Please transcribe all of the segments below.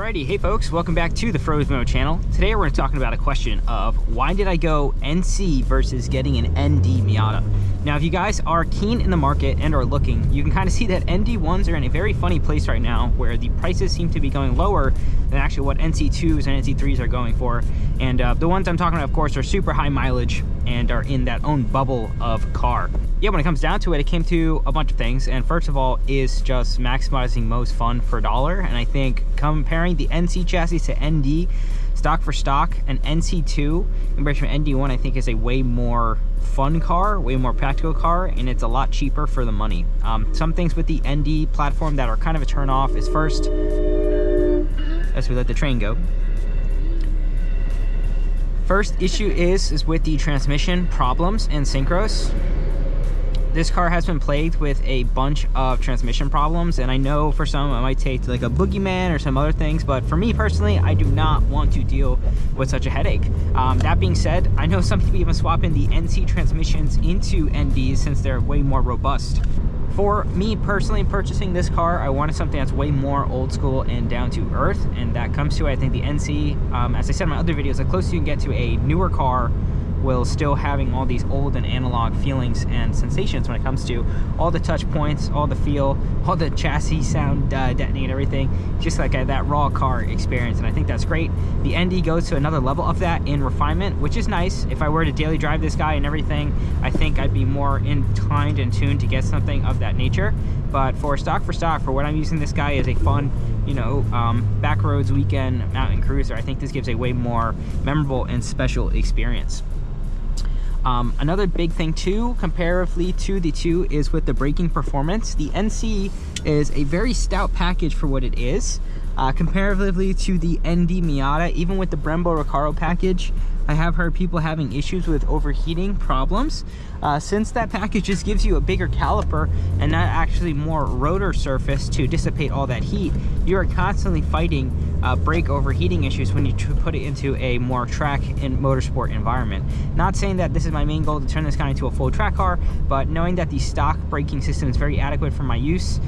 Alrighty, hey folks, welcome back to the Feroz Moto channel. Today we're talking about a question of why did I go NC versus getting an ND Miata? Now, if you guys are keen in the market and are looking, you can kind of see that ND1s are in a very funny place right now where the prices seem to be going lower than actually what NC2s and NC3s are going for. And the ones I'm talking about, of course, are super high mileage and are in that own bubble of car. Yeah, when it comes down to it, it came to a bunch of things. And first of all is just maximizing most fun per dollar. And I think comparing the NC chassis to ND, stock for stock, an NC2 compared to an ND1, I think is a way more fun car, way more practical car, and it's a lot cheaper for the money. Some things with the ND platform that are kind of a turn off is first, as we let the train go. First issue is with the transmission problems and synchros. This car has been plagued with a bunch of transmission problems, and I know for some it might take like a boogeyman or some other things, but for me personally, I do not want to deal with such a headache. That being said, I know some people even swap in the NC transmissions into NDs since they're way more robust. For me personally, purchasing this car, I wanted something that's way more old school and down to earth, and that comes to, I think, the NC. As I said in my other videos, the closer you can get to a newer car while still having all these old and analog feelings and sensations when it comes to all the touch points, all the feel, all the chassis sound, detonate, everything, just like that raw car experience. And I think that's great. The ND goes to another level of that in refinement, which is nice. If I were to daily drive this guy and everything, I think I'd be more inclined and tuned to get something of that nature. But for stock, for what I'm using this guy as a fun, you know, backroads weekend mountain cruiser, I think this gives a way more memorable and special experience. Another big thing too, comparatively to the two, is with the braking performance. The NC is a very stout package for what it is. Comparatively to the ND Miata, even with the Brembo Recaro package, I have heard people having issues with overheating problems. Since that package just gives you a bigger caliper and not actually more rotor surface to dissipate all that heat, you are constantly fighting brake overheating issues when you put it into a more track and motorsport environment. Not saying that this is my main goal to turn this guy into a full track car, but knowing that the stock braking system is very adequate for my use,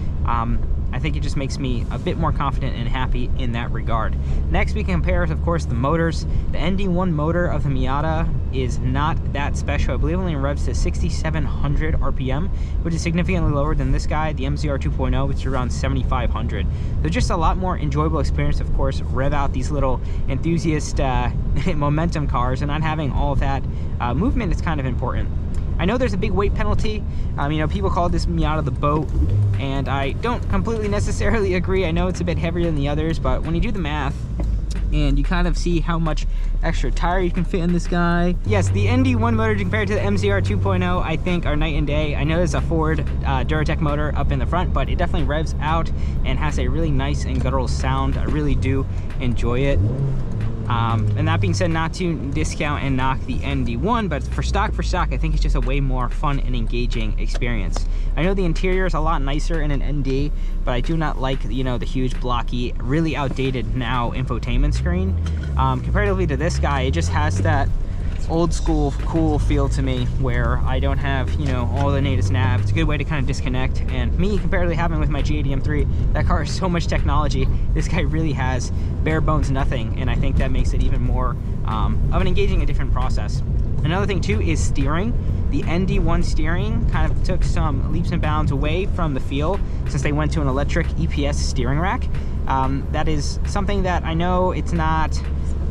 I think it just makes me a bit more confident and happy in that regard. Next, we can compare, of course, the motors. The ND1 motor of the Miata is not that special. I believe it only revs to 6,700 RPM, which is significantly lower than this guy, the MZR 2.0, which is around 7,500. So just a lot more enjoyable experience, of course, rev out these little enthusiast momentum cars, and not having all of that movement is kind of important. I know there's a big weight penalty. You know, people call this Miata the boat, and I don't completely necessarily agree. I know it's a bit heavier than the others, but when you do the math and you kind of see how much extra tire you can fit in this guy. Yes, the ND1 motor compared to the MZR 2.0, I think are night and day. I know there's a Ford Duratec motor up in the front, but it definitely revs out and has a really nice and guttural sound. I really do enjoy it. And that being said, not to discount and knock the ND1, but for stock, I think it's just a way more fun and engaging experience. I know the interior is a lot nicer in an ND, but I do not like, you know, the huge blocky, really outdated now infotainment screen. Comparatively to this guy, it just has that old school cool feel to me where I don't have, you know, all the latest nav. It's a good way to kind of disconnect. And me, comparatively having with my G80 M3, that car has so much technology. This guy really has bare bones nothing, and I think that makes it even more of an engaging and different process. Another thing too is steering. The ND1 steering kind of took some leaps and bounds away from the feel since they went to an electric EPS steering rack. That is something that I know it's not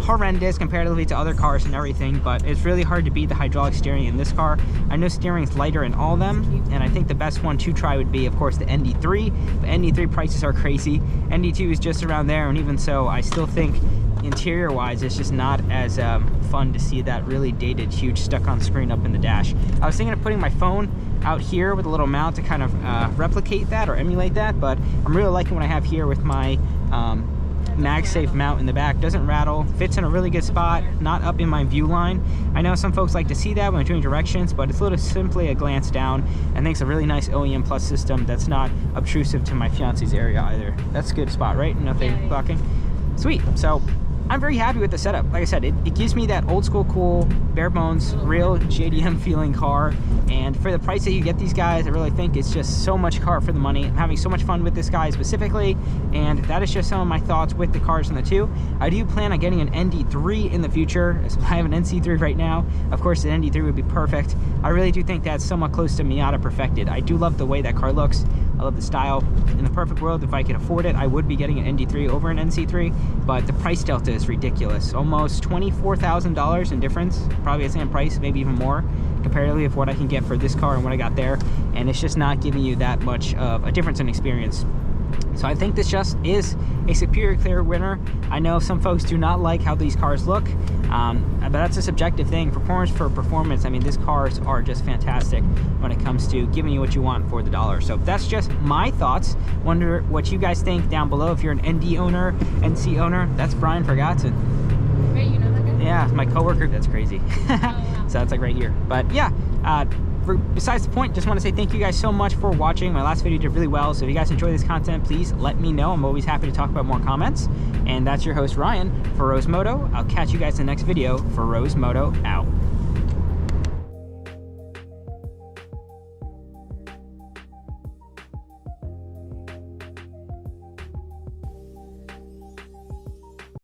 horrendous comparatively to other cars and everything, but it's really hard to beat the hydraulic steering in this car. I know steering is lighter in all of them, and I think the best one to try would be, of course, the ND3. The ND3 prices are crazy. ND2 is just around there, and even so, I still think interior wise it's just not as fun to see that really dated huge stuck on screen up in the dash. I was thinking of putting my phone out here with a little mount to kind of replicate that or emulate that, but I'm really liking what I have here with my MagSafe mount in the back. Doesn't rattle, fits in a really good spot, not up in my view line. I know some folks like to see that when doing directions, but it's simply a glance down. I think it's a really nice OEM Plus system that's not obtrusive to my fiance's area either. That's a good spot, right? Nothing blocking. Sweet. So I'm very happy with the setup. Like I said, it gives me that old school cool, bare bones, real JDM feeling car And for the price that you get these guys, I really think it's just so much car for the money. I'm having so much fun with this guy specifically, and that is just some of my thoughts with the cars in the two. I do plan on getting an ND3 in the future. I have an NC3 right now. Of course, an ND3 would be perfect. I really do think that's somewhat close to Miata perfected. I do love the way that car looks. I love the style. In the perfect world, if I could afford it, I would be getting an ND3 over an NC3, but the price delta is ridiculous. Almost $24,000 in difference, probably the same price, maybe even more, comparatively of what I can get for this car and what I got there, and it's just not giving you that much of a difference in experience. So I think this just is a superior clear winner. I know some folks do not like how these cars look, but that's a subjective thing. Performance for performance, I mean, these cars are just fantastic when it comes to giving you what you want for the dollar. So that's just my thoughts. Wonder what you guys think down below. If you're an ND owner, NC owner, that's Brian Forgotten. Wait, you know that guy? Yeah, my coworker. That's crazy. Oh, wow. So that's like right here. But yeah, besides the point, just want to say thank you guys so much for watching. My last video did really well, so if you guys enjoy this content, please let me know. I'm always happy to talk about more comments. And that's your host Ryan for Feroz Moto. I'll catch you guys in the next video. Feroz Moto out.